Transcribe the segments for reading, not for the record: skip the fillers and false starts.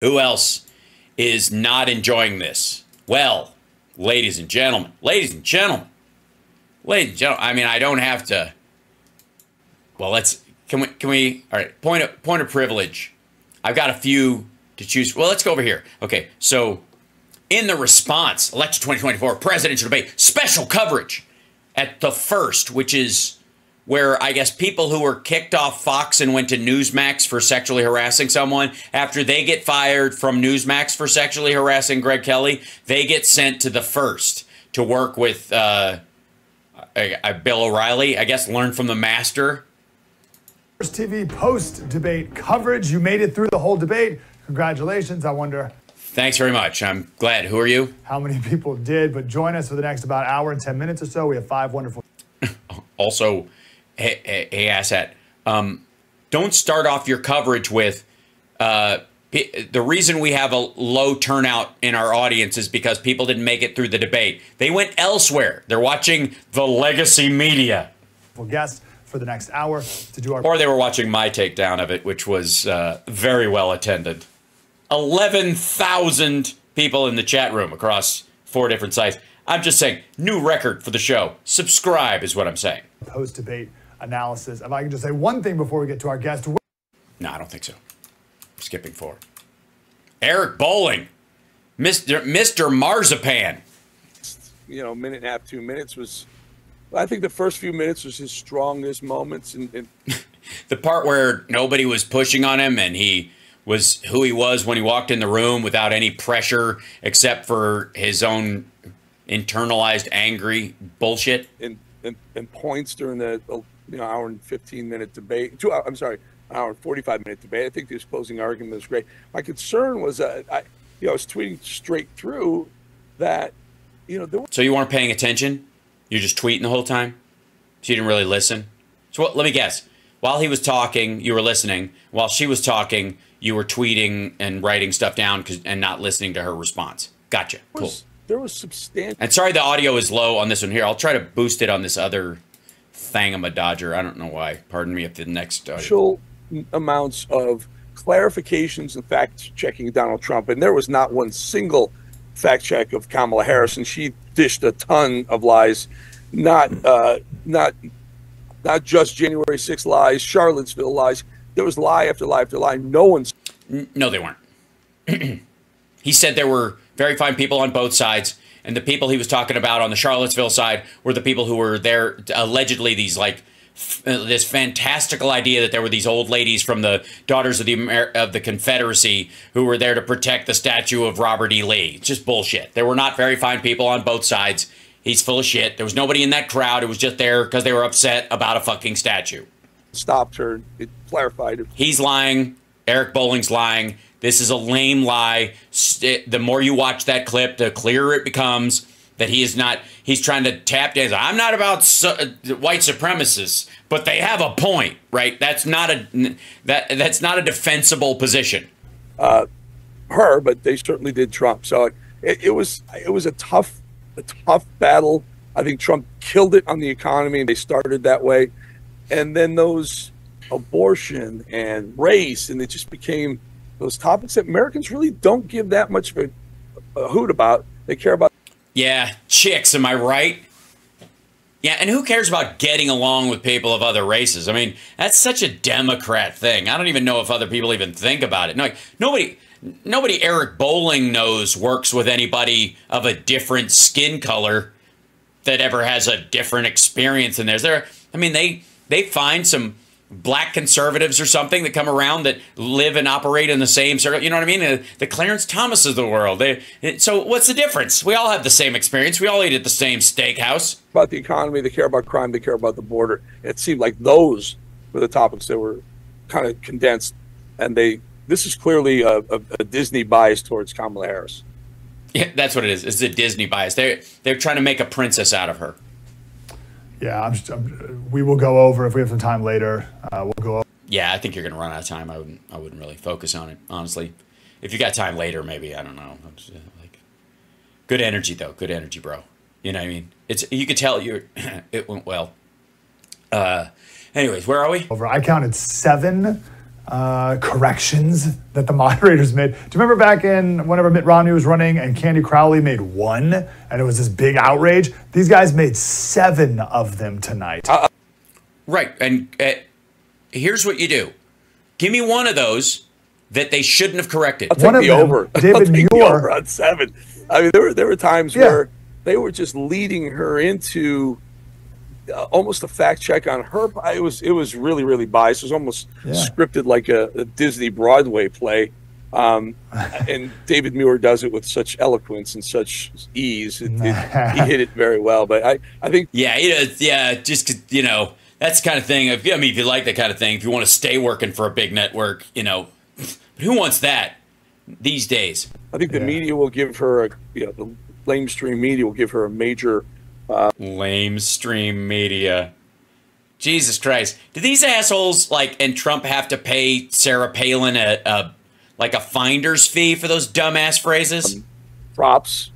Who else is not enjoying this? Well, ladies and gentlemen, ladies and gentlemen, ladies and gentlemen. I mean, I don't have to. Well, can we? All right. Point of privilege. I've got a few to choose. Well, let's go over here. Okay. So, in the response, election 2024 presidential debate, special coverage at the first, which is where I guess people who were kicked off Fox and went to Newsmax for sexually harassing someone, after they get fired from Newsmax for sexually harassing Greg Kelly, they get sent to the first to work with Bill O'Reilly, I guess, learn from the master. First TV post-debate coverage. You made it through the whole debate. Congratulations. I wonder. Thanks very much. I'm glad. Who are you? How many people did, but join us for the next about hour and 10 minutes or so. We have 5 wonderful. Also, hey, asshat, don't start off your coverage with the reason we have a low turnout in our audience is because people didn't make it through the debate. They went elsewhere. They're watching the legacy media. Guests for the next hour to do our. Or they were watching my takedown of it, which was very well attended. 11,000 people in the chat room across 4 different sites. I'm just saying, new record for the show. Subscribe is what I'm saying. Post-debate analysis. If I can just say one thing before we get to our guest. No, I don't think so. Skipping forward. Eric Bolling, Mr. Marzipan. You know, minute and a half, 2 minutes was, I think the first few minutes was his strongest moments. And the part where nobody was pushing on him and he was who he was when he walked in the room without any pressure except for his own internalized angry bullshit. And points during the hour and 15-minute debate. Hour and 45-minute debate. I think his closing argument was great. My concern was I was tweeting straight through that So you weren't paying attention? You're just tweeting the whole time? So you didn't really listen? So let me guess. While he was talking, you were listening. While she was talking, you were tweeting and writing stuff down and not listening to her response. Gotcha. Cool. There was substantial. And sorry the audio is low on this one here. I'll try to boost it on this other thangamadodger. I don't know why. Pardon me if the next audio. Amounts of clarifications and fact-checking Donald Trump. And there was not one single fact-check of Kamala Harris. And she dished a ton of lies. Not just January 6th lies, Charlottesville lies. There was lie after lie after lie. No, they weren't. He said there were very fine people on both sides, and the people he was talking about on the Charlottesville side were the people who were there, allegedly these this fantastical idea that there were these old ladies from the Daughters of the Confederacy who were there to protect the statue of Robert E. Lee. It's just bullshit. There were not very fine people on both sides. He's full of shit. There was nobody in that crowd. It was just there because they were upset about a fucking statue. Stopped her. It clarified it. He's lying. Eric Bolling's lying. This is a lame lie. The more you watch that clip, the clearer it becomes that he is not. He's trying to tap dance. I'm not about white supremacists, but they have a point, right? That's not a defensible position. But they certainly did Trump. So it was a tough battle. I think Trump killed it on the economy, and they started that way. And then those abortion and race, and it just became those topics that Americans really don't give that much of a hoot about. They care about. Yeah, chicks, am I right? Yeah, and who cares about getting along with people of other races? I mean, that's such a Democrat thing. I don't even know if other people even think about it. No, nobody Eric Bolling knows works with anybody of a different skin color that ever has a different experience than theirs. They find some black conservatives or something that come around that live and operate in the same circle. You know what I mean? The Clarence Thomas of the world. So what's the difference? We all have the same experience. We all eat at the same steakhouse. About the economy, they care about crime, they care about the border. It seemed like those were the topics that were kind of condensed. And this is clearly a Disney bias towards Kamala Harris. Yeah, that's what it is. It's a Disney bias. They're trying to make a princess out of her. Yeah, we will go over if we have some time later. We'll go over. Yeah, I think you're going to run out of time. I wouldn't really focus on it, honestly. If you got time later, maybe, I don't know. Good energy though. Good energy, bro. You know what I mean? You could tell it went well. Anyways, where are we? I counted 7 corrections that the moderators made. Do you remember back in whenever Mitt Romney was running and Candy Crowley made one and it was this big outrage? These guys made 7 of them tonight. Right. And here's what you do. Give me one of those that they shouldn't have corrected. I'll take the over. David Muir on 7. I mean, there were times where they were just leading her into almost a fact check on her. It was really, really biased. It was almost scripted like a Disney Broadway play. And David Muir does it with such eloquence and such ease. He hit it very well. But I think he does. Yeah, just you know, that's the kind of thing. If you like that kind of thing, if you want to stay working for a big network, you know, who wants that these days? I think the media will give her the lamestream media will give her a major. Lamestream media. Jesus Christ. Do these assholes and Trump have to pay Sarah Palin a finder's fee for those dumbass phrases? Props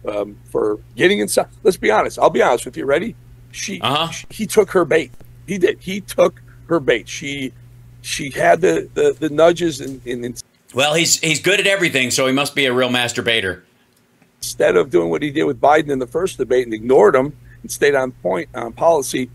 for getting inside. Let's be honest. I'll be honest with you. Ready? He took her bait. He did. He took her bait. She had the nudges and well, he's good at everything, so he must be a real masturbator. Instead of doing what he did with Biden in the first debate and ignored him and stayed on point on policy,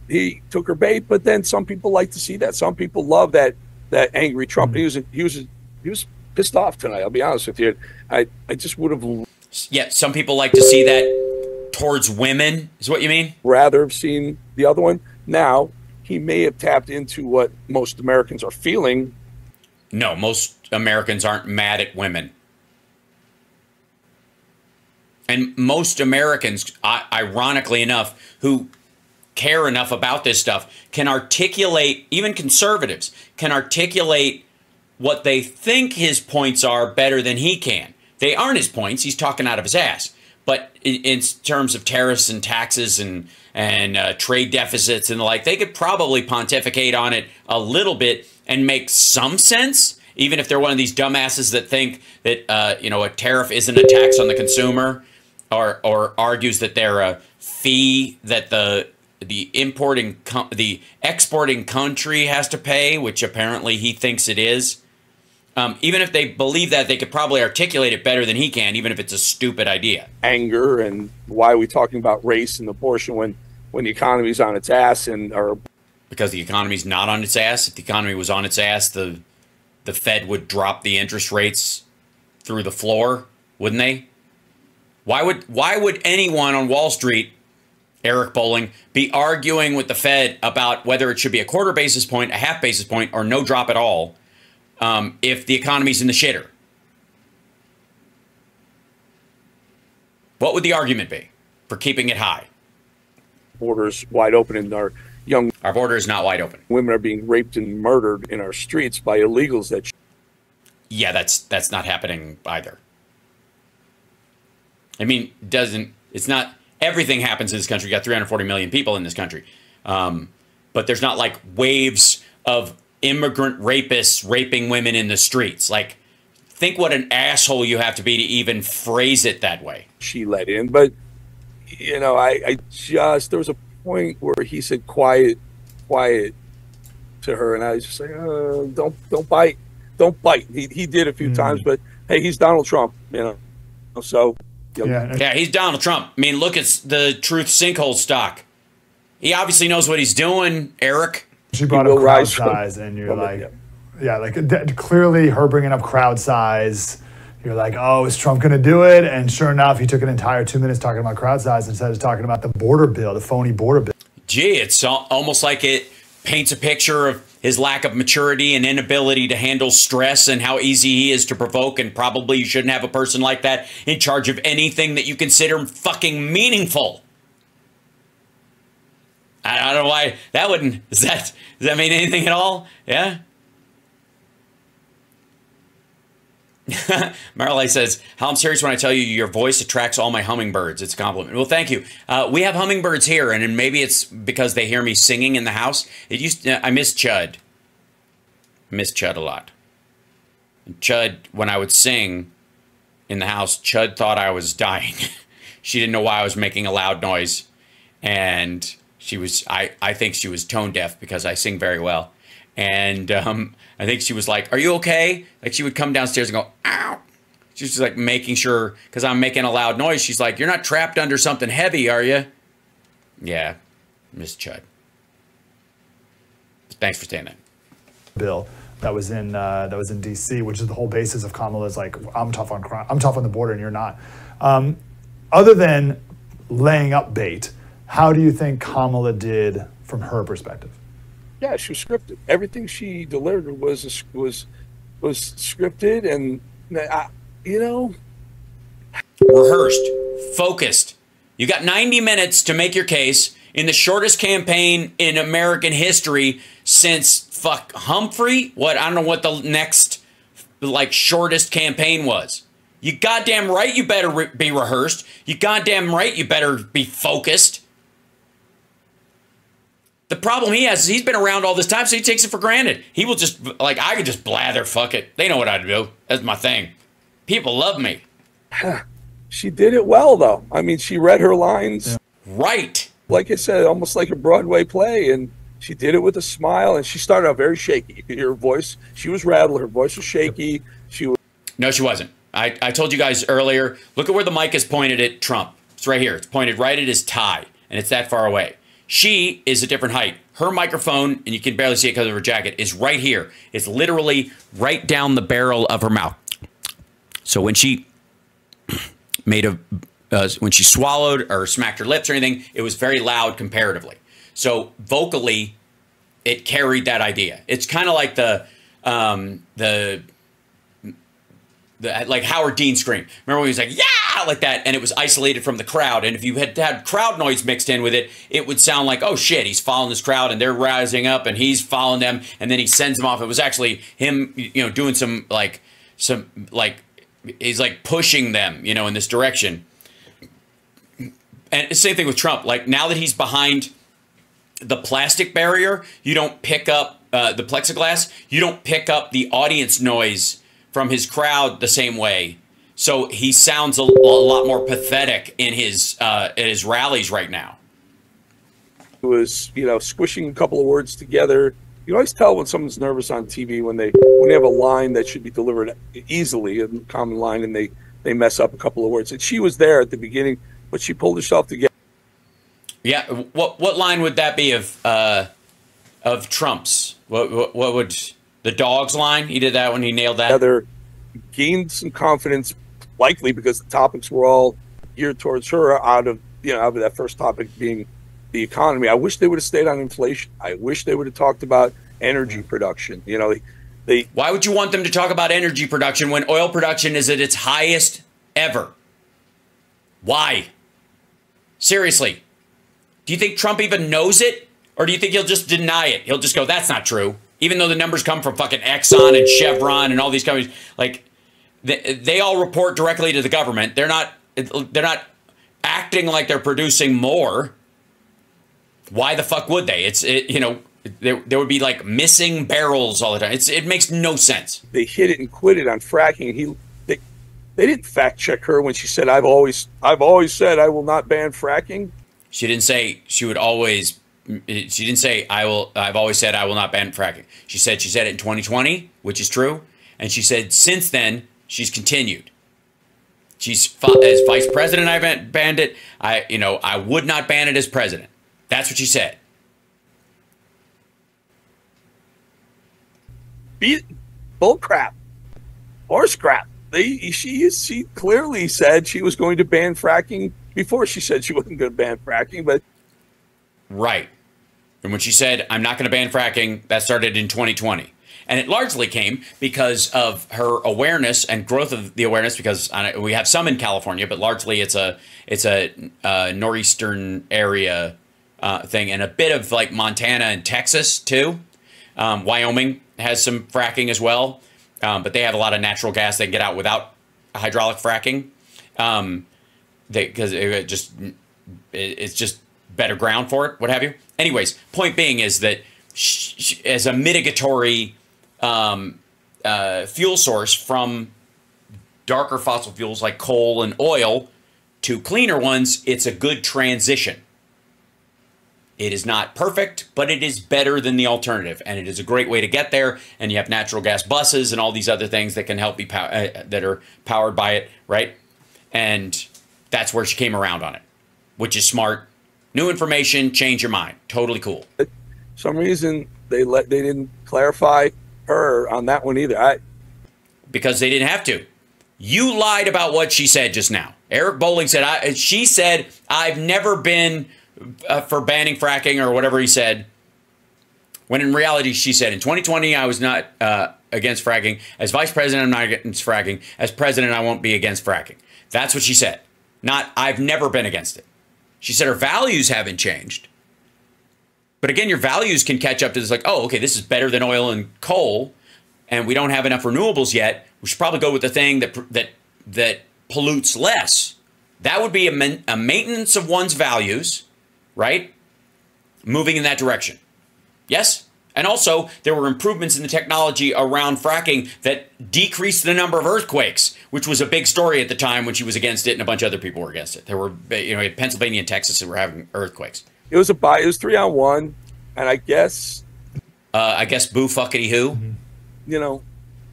he took her bait. But then some people like to see that. Some people love that angry Trump. He was pissed off tonight. I'll be honest with you. I just would have. Yeah, some people like to see that towards women. Is what you mean? Rather have seen the other one. Now he may have tapped into what most Americans are feeling. No, most Americans aren't mad at women. And most Americans, ironically enough, who care enough about this stuff, can articulate, even conservatives, can articulate what they think his points are better than he can. They aren't his points. He's talking out of his ass. But in terms of tariffs and taxes and trade deficits and the like, they could probably pontificate on it a little bit and make some sense, even if they're one of these dumbasses that think that a tariff isn't a tax on the consumer, or argues that they're a fee that the exporting country has to pay, which apparently he thinks it is. Even if they believe that, they could probably articulate it better than he can, even if it's a stupid idea. Anger, and why are we talking about race and abortion when the economy's on its ass because the economy's not on its ass. If the economy was on its ass, the Fed would drop the interest rates through the floor, wouldn't they? Why would anyone on Wall Street, Eric Bolling, be arguing with the Fed about whether it should be a quarter basis point, a half basis point, or no drop at all if the economy's in the shitter? What would the argument be for keeping it high? Borders wide open and our border is not wide open. Women are being raped and murdered in our streets by illegals that. Yeah, that's not happening either. I mean, it's not everything happens in this country. You got 340 million people in this country. But there's not like waves of immigrant rapists raping women in the streets. Like, think what an asshole you have to be to even phrase it that way. She let in, but there was a point where he said quiet to her, and I was just like, don't bite. He did a few times, but hey, he's Donald Trump, so. Yeah, he's Donald Trump. I mean, look at the Truth sinkhole stock. He obviously knows what he's doing, Eric. She brought up crowd size, and you're like, clearly her bringing up crowd size. You're like, oh, is Trump going to do it? And sure enough, he took an entire 2 minutes talking about crowd size instead of talking about the border bill, the phony border bill. Gee, it's almost like it paints a picture of his lack of maturity and inability to handle stress and how easy he is to provoke, and probably you shouldn't have a person like that in charge of anything that you consider fucking meaningful. I don't know why that wouldn't. Does that mean anything at all? Yeah. Marley says, "How I'm serious when I tell you your voice attracts all my hummingbirds." It's a compliment. Well, thank you. We have hummingbirds here, and maybe it's because they hear me singing in the house. I miss Chud. I miss Chud a lot. And Chud, when I would sing in the house, Chud thought I was dying. She didn't know why I was making a loud noise, and I think she was tone deaf because I sing very well. And I think she was like, "Are you okay?" Like she would come downstairs and go, "Ow." She's just like making sure, because I'm making a loud noise. She's like, "You're not trapped under something heavy, are you?" Yeah, Miss Chud. Thanks for staying there. Bill that was in D.C., which is the whole basis of Kamala's like, I'm tough on crime, I'm tough on the border, and you're not. Other than laying up bait, how do you think Kamala did from her perspective? Yeah, she was scripted. Everything she delivered was scripted, and you know, rehearsed, focused. You got 90 minutes to make your case in the shortest campaign in American history since fuck Humphrey. What, I don't know what the next like shortest campaign was. You goddamn right you better be rehearsed. You goddamn right you better be focused. The problem he has is he's been around all this time, so he takes it for granted. He will just, like, I could just blather, fuck it. They know what I do. That's my thing. People love me. She did it well, though. I mean, she read her lines. Yeah. Right. Like I said, almost like a Broadway play, and she did it with a smile, and she started out very shaky. You could hear her voice. She was rattled. Her voice was shaky. No, she wasn't. I told you guys earlier, look at where the mic is pointed at Trump. It's right here. It's pointed right at his tie, and it's that far away. She is a different height. Her microphone, and you can barely see it because of her jacket, is right here. It's literally right down the barrel of her mouth. So when she when she swallowed or smacked her lips or anything, it was very loud comparatively. So vocally, it carried that idea. It's kind of like the like Howard Dean scream. Remember when he was like, yeah, like that, and it was isolated from the crowd. And if you had crowd noise mixed in with it, it would sound like, oh shit, he's following this crowd and they're rising up and he's following them, and then he sends them off. It was actually him, you know, doing some he's like pushing them, you know, in this direction. And same thing with Trump. Like now that he's behind the plastic barrier, you don't pick up the plexiglass. You don't pick up the audience noise from his crowd the same way. So he sounds a lot more pathetic in his rallies right now. It was, you know, squishing a couple of words together. You always tell when someone's nervous on TV when they have a line that should be delivered easily, a common line, and they mess up a couple of words. And she was there at the beginning, but she pulled herself together. Yeah, what line would that be of Trump's? What would the dogs line? He did that when he nailed that. Together, gained some confidence, likely because the topics were all geared towards her. Out of that first topic being the economy. I wish they would have stayed on inflation. I wish they would have talked about energy production. You know, why would you want them to talk about energy production when oil production is at its highest ever? Why? Seriously. Do you think Trump even knows it? Or do you think he'll just deny it? He'll just go, that's not true. Even though the numbers come from fucking Exxon and Chevron and all these companies. Like, they all report directly to the government. They're not acting like they're producing more. Why the fuck would they? There would be like missing barrels all the time. It makes no sense. They hit it and quit it on fracking. They didn't fact check her when she said, I've always said I will not ban fracking. She didn't say she would always. She didn't say I've always said I will not ban fracking. She said it in 2020, which is true, and she said since then she's continued. She's as vice president. I banned it. I would not ban it as president. That's what she said. Bull crap, horse crap. She clearly said she was going to ban fracking before she said she wasn't going to ban fracking, but right. And when she said, I'm not going to ban fracking, that started in 2020. And it largely came because of her awareness and growth of the awareness, because we have some in California, but largely it's a northeastern area thing, and a bit of like Montana and Texas too. Wyoming has some fracking as well, but they have a lot of natural gas they can get out without hydraulic fracking, because it's just better ground for it, what have you. Anyways, point being is that as a mitigatory fuel source from darker fossil fuels like coal and oil to cleaner ones, it's a good transition. It is not perfect, but it is better than the alternative, and it is a great way to get there. And you have natural gas buses and all these other things that can help be that are powered by it, right? And that's where she came around on it, which is smart. New information, change your mind. Totally cool. Some reason they didn't clarify her on that one either. Because they didn't have to. You lied about what she said just now. Eric Bolling said, she said, I've never been for banning fracking or whatever he said. When in reality, she said, in 2020, I was not against fracking. As vice president, I'm not against fracking. As president, I won't be against fracking. That's what she said. Not, I've never been against it. She said her values haven't changed. But again, your values can catch up to this like, oh, okay, this is better than oil and coal, and we don't have enough renewables yet. We should probably go with the thing that pollutes less. That would be a maintenance of one's values, right? Moving in that direction. Yes? And also, there were improvements in the technology around fracking that decreased the number of earthquakes, which was a big story at the time when she was against it and a bunch of other people were against it. There were, Pennsylvania and Texas that were having earthquakes. It was 3-on-1, and I guess boo fuckity who.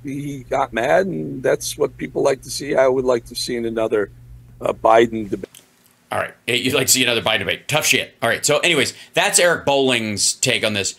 He got mad, and that's what people like to see. I would like to see in another Biden debate. All right. You'd like to see another Biden debate. Tough shit. All right. So anyways, that's Eric Bolling's take on this.